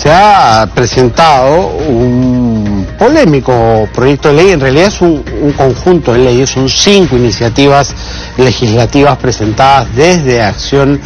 se ha presentado un polémico proyecto de ley. En realidad es un conjunto de leyes, son 5 iniciativas legislativas presentadas desde Acción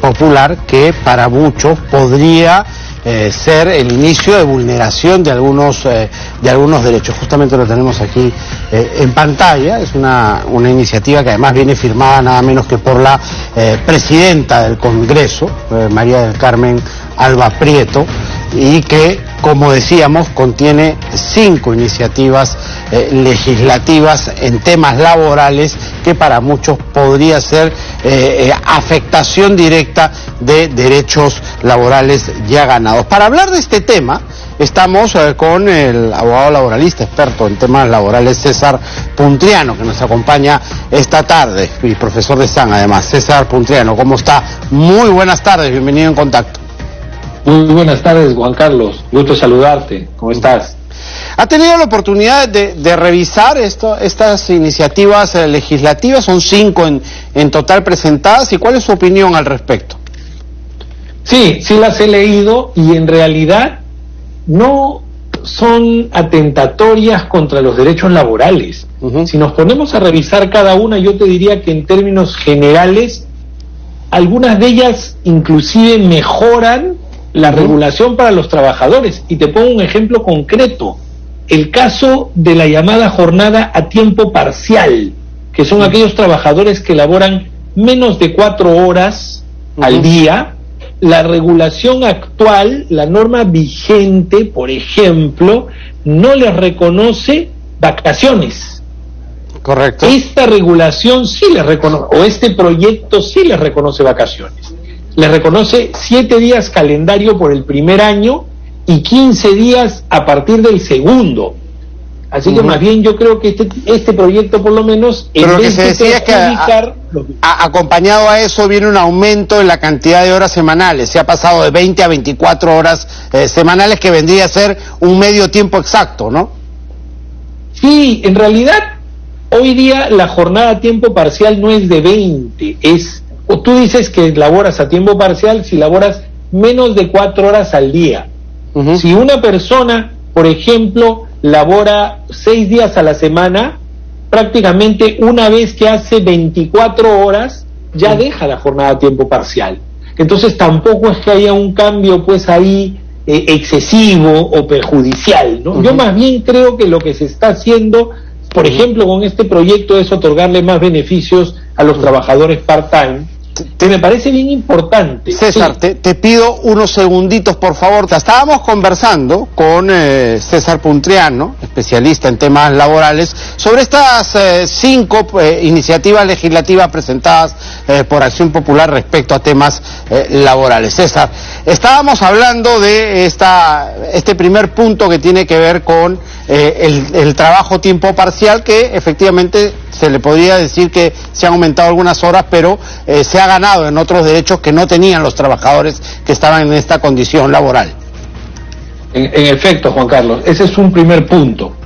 Popular, que para muchos podría ser el inicio de vulneración de algunos derechos. Justamente lo tenemos aquí en pantalla. Es una iniciativa que además viene firmada nada menos que por la presidenta del Congreso, María del Carmen Alba Prieto, y que, como decíamos, contiene 5 iniciativas legislativas en temas laborales que para muchos podría ser afectación directa de derechos laborales ya ganados. Para hablar de este tema estamos con el abogado laboralista, experto en temas laborales, César Puntriano, que nos acompaña esta tarde, y profesor de SAN además. César Puntriano, ¿cómo está? Muy buenas tardes, bienvenido en Contacto. Muy buenas tardes, Juan Carlos, gusto saludarte, ¿cómo estás? ¿Ha tenido la oportunidad de revisar estas iniciativas legislativas? Son 5 en total presentadas, ¿y cuál es su opinión al respecto? Sí las he leído, y en realidad no son atentatorias contra los derechos laborales. Si nos ponemos a revisar cada una, yo te diría que en términos generales, algunas de ellas inclusive mejoran la regulación para los trabajadores. Y te pongo un ejemplo concreto: el caso de la llamada jornada a tiempo parcial, que son aquellos trabajadores que laboran menos de 4 horas al día. La regulación actual, la norma vigente, por ejemplo, no les reconoce vacaciones. Correcto. Esta regulación sí les reconoce, o este proyecto sí les reconoce vacaciones. Les reconoce 7 días calendario por el primer año y 15 días a partir del segundo. Así que más bien yo creo que este proyecto, por lo menos, pero lo que se decía es que acompañado a eso viene un aumento en la cantidad de horas semanales. Se ha pasado de 20 a 24 horas semanales, que vendría a ser un medio tiempo exacto, ¿no? Sí, en realidad hoy día la jornada a tiempo parcial no es de 20, o tú dices que laboras a tiempo parcial si laboras menos de 4 horas al día. Si una persona, por ejemplo, labora 6 días a la semana, prácticamente una vez que hace 24 horas, ya deja la jornada a tiempo parcial. Entonces tampoco es que haya un cambio pues ahí excesivo o perjudicial, ¿no? Yo más bien creo que lo que se está haciendo, por ejemplo, con este proyecto, es otorgarle más beneficios a los trabajadores part-time, que me parece bien importante. César, sí. Te pido unos segunditos, por favor. Estábamos conversando con César Puntriano, especialista en temas laborales, sobre estas 5 iniciativas legislativas presentadas por Acción Popular respecto a temas laborales. César, estábamos hablando de este primer punto que tiene que ver con el trabajo tiempo parcial, que efectivamente se le podría decir que se han aumentado algunas horas, pero se ha ganado en otros derechos que no tenían los trabajadores que estaban en esta condición laboral. En efecto, Juan Carlos, ese es un primer punto.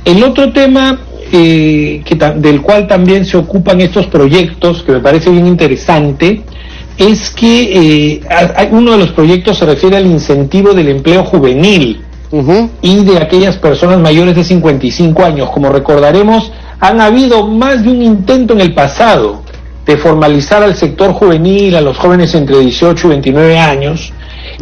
El otro tema del cual también se ocupan estos proyectos, que me parece bien interesante, es que uno de los proyectos se refiere al incentivo del empleo juvenil y de aquellas personas mayores de 55 años. Como recordaremos, han habido más de un intento en el pasado de formalizar al sector juvenil, a los jóvenes entre 18 y 29 años,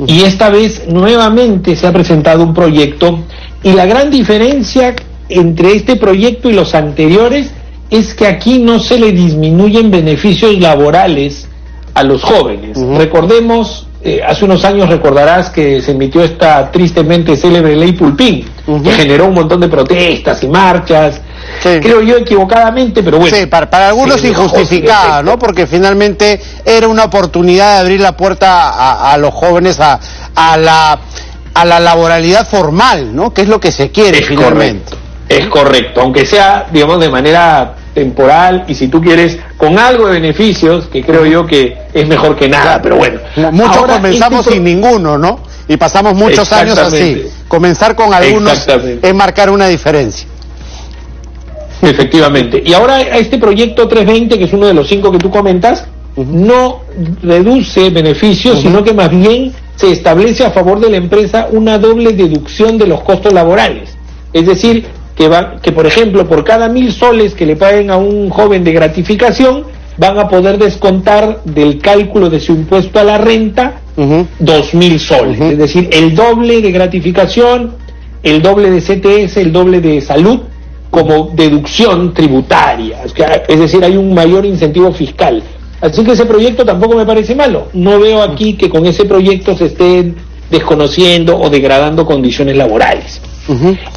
y esta vez nuevamente se ha presentado un proyecto, y la gran diferencia entre este proyecto y los anteriores es que aquí no se le disminuyen beneficios laborales a los jóvenes. Recordemos, hace unos años recordarás que se emitió esta tristemente célebre ley Pulpín, que generó un montón de protestas y marchas, creo yo equivocadamente, pero bueno. Sí, para algunos injustificada, ¿no? Porque finalmente era una oportunidad de abrir la puerta a los jóvenes a la laboralidad formal, ¿no? Que es lo que se quiere finalmente. Es correcto, aunque sea, digamos, de manera temporal, y si tú quieres, con algo de beneficios, que creo yo que es mejor que nada, pero bueno. Muchos comenzamos sin ninguno, ¿no? Y pasamos muchos años así. Comenzar con algunos es marcar una diferencia. Efectivamente. Y ahora este proyecto 320, que es uno de los 5 que tú comentas, no reduce beneficios, sino que más bien se establece a favor de la empresa una doble deducción de los costos laborales. Es decir, que por ejemplo, por cada 1.000 soles que le paguen a un joven de gratificación, van a poder descontar del cálculo de su impuesto a la renta 2.000 soles. Es decir, el doble de gratificación, el doble de CTS, el doble de salud, como deducción tributaria. Es decir, hay un mayor incentivo fiscal. Así que ese proyecto tampoco me parece malo. No veo aquí que con ese proyecto se estén desconociendo o degradando condiciones laborales.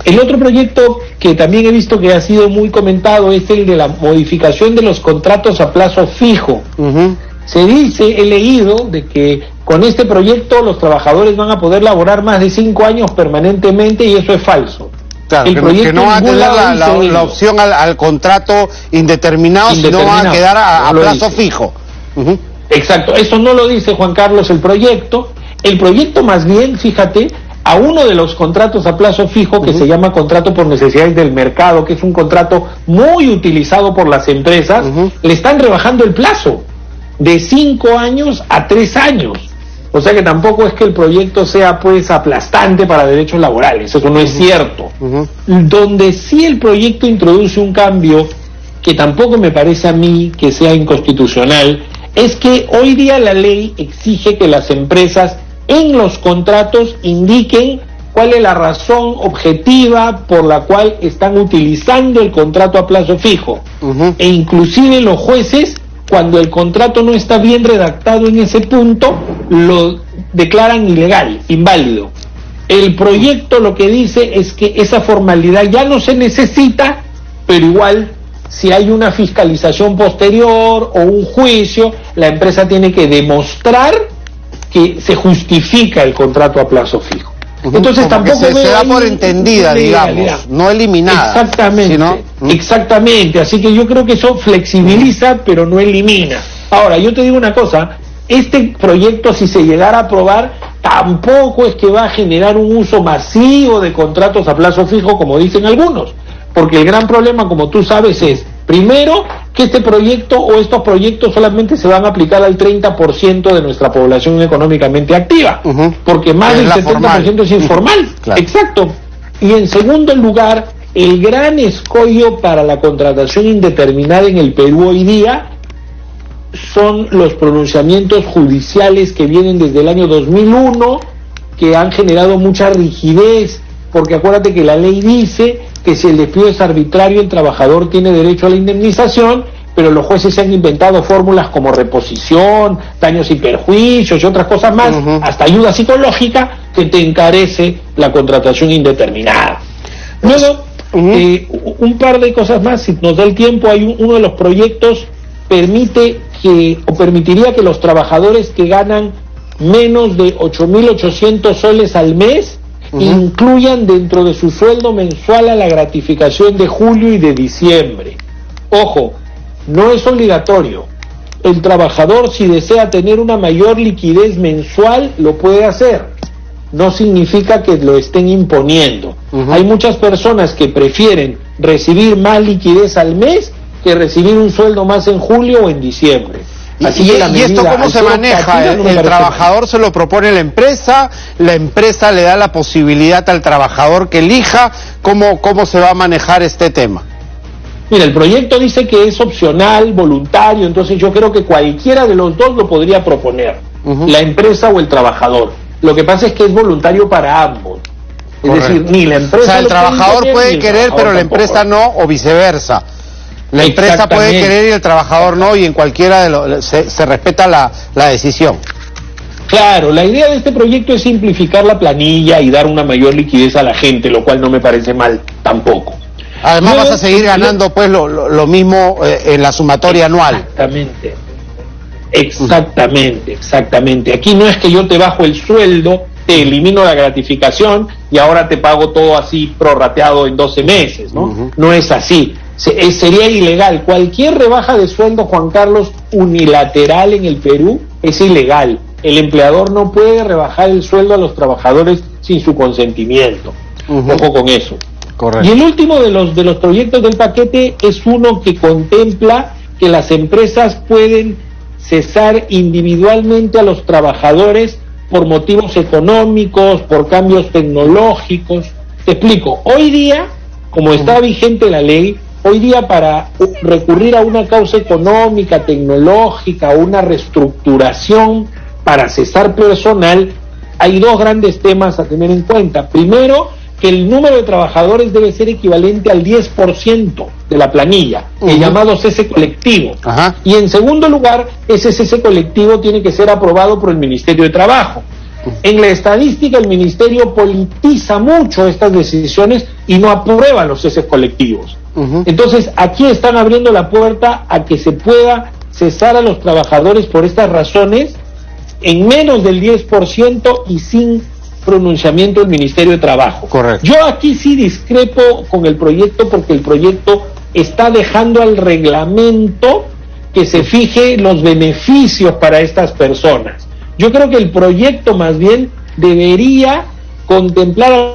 El otro proyecto que también he visto que ha sido muy comentado es el de la modificación de los contratos a plazo fijo. Se dice, he leído, de que con este proyecto los trabajadores van a poder laborar más de 5 años permanentemente, y eso es falso. Claro, que no va a tener la opción al contrato indeterminado, sino va a quedar a plazo fijo. Exacto, eso no lo dice Juan Carlos el proyecto. El proyecto más bien, fíjate, a uno de los contratos a plazo fijo, que se llama contrato por necesidades del mercado, que es un contrato muy utilizado por las empresas, le están rebajando el plazo de 5 años a 3 años. O sea que tampoco es que el proyecto sea pues aplastante para derechos laborales, eso no es cierto. Donde sí el proyecto introduce un cambio que tampoco me parece a mí que sea inconstitucional, es que hoy día la ley exige que las empresas en los contratos indiquen cuál es la razón objetiva por la cual están utilizando el contrato a plazo fijo. E inclusive los jueces, cuando el contrato no está bien redactado en ese punto, lo declaran ilegal, inválido. El proyecto lo que dice es que esa formalidad ya no se necesita, pero igual, si hay una fiscalización posterior o un juicio, la empresa tiene que demostrar que se justifica el contrato a plazo fijo. Entonces tampoco se da por entendida, digamos, no eliminada. Exactamente, sino... exactamente. Así que yo creo que eso flexibiliza, pero no elimina. Ahora, yo te digo una cosa, este proyecto, si se llegara a aprobar, tampoco es que va a generar un uso masivo de contratos a plazo fijo, como dicen algunos, porque el gran problema, como tú sabes, es, primero, que este proyecto o estos proyectos solamente se van a aplicar al 30% de nuestra población económicamente activa, porque más del 70% es informal. Claro. Exacto. Y en segundo lugar, el gran escollo para la contratación indeterminada en el Perú hoy día son los pronunciamientos judiciales que vienen desde el año 2001, que han generado mucha rigidez, porque acuérdate que la ley dice que si el despido es arbitrario, el trabajador tiene derecho a la indemnización, pero los jueces se han inventado fórmulas como reposición, daños y perjuicios y otras cosas más, hasta ayuda psicológica, que te encarece la contratación indeterminada. Luego, un par de cosas más, si nos da el tiempo, hay uno de los proyectos permitiría que los trabajadores que ganan menos de 8.800 soles al mes incluyan dentro de su sueldo mensual a la gratificación de julio y de diciembre. Ojo, no es obligatorio. El trabajador, si desea tener una mayor liquidez mensual, lo puede hacer. No significa que lo estén imponiendo. Hay muchas personas que prefieren recibir más liquidez al mes que recibir un sueldo más en julio o en diciembre. Así que ¿y esto cómo se maneja? ¿El trabajador se lo propone la empresa le da la posibilidad al trabajador que elija? ¿Cómo se va a manejar este tema? Mira, el proyecto dice que es opcional, voluntario, entonces yo creo que cualquiera de los dos lo podría proponer, la empresa o el trabajador. Lo que pasa es que es voluntario para ambos. Es decir, ni la empresa... O sea, el trabajador puede querer, pero la empresa no, o viceversa. La empresa puede querer y el trabajador no, y en cualquiera de los se respeta la decisión. Claro, la idea de este proyecto es simplificar la planilla y dar una mayor liquidez a la gente, lo cual no me parece mal tampoco. Además vas a seguir ganando pues lo mismo en la sumatoria anual. Exactamente. Aquí no es que yo te bajo el sueldo, te elimino la gratificación y ahora te pago todo así prorrateado en 12 meses, ¿no? No es así. Sería ilegal. Cualquier rebaja de sueldo, Juan Carlos, unilateral en el Perú es ilegal. El empleador no puede rebajar el sueldo a los trabajadores sin su consentimiento. Ojo con eso. Correcto. Y el último de los proyectos del paquete es uno que contempla que las empresas pueden cesar individualmente a los trabajadores por motivos económicos, por cambios tecnológicos. Te explico, hoy día, como está vigente la ley, hoy día para recurrir a una causa económica, tecnológica, una reestructuración para cesar personal, hay dos grandes temas a tener en cuenta. Primero, que el número de trabajadores debe ser equivalente al 10% de la planilla, el llamado cese colectivo. Y en segundo lugar, ese cese colectivo tiene que ser aprobado por el Ministerio de Trabajo. En la estadística, el Ministerio politiza mucho estas decisiones y no aprueba los ceses colectivos. Entonces, aquí están abriendo la puerta a que se pueda cesar a los trabajadores por estas razones en menos del 10% y sin pronunciamiento del Ministerio de Trabajo. Correcto. Yo aquí sí discrepo con el proyecto porque el proyecto está dejando al reglamento que se fije los beneficios para estas personas. Yo creo que el proyecto más bien debería contemplar,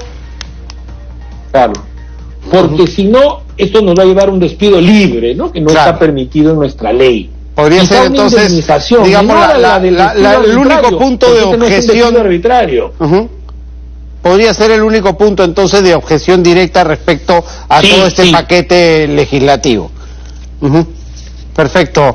porque si no, esto nos va a llevar a un despido libre, ¿no? Que no está permitido en nuestra ley. Podría ser entonces, digamos, el único punto de objeción arbitrario. Podría ser el único punto entonces de objeción directa respecto a todo este paquete legislativo. Perfecto,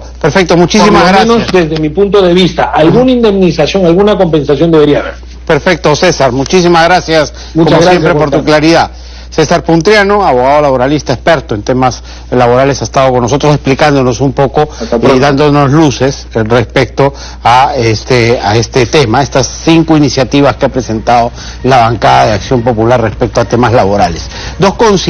muchísimas gracias. Por lo menos desde mi punto de vista, alguna indemnización, alguna compensación debería haber. Perfecto, César, muchísimas gracias, como siempre, por tu claridad. César Puntriano, abogado laboralista experto en temas laborales, ha estado con nosotros explicándonos un poco y dándonos luces respecto a este tema, estas 5 iniciativas que ha presentado la bancada de Acción Popular respecto a temas laborales. 2,50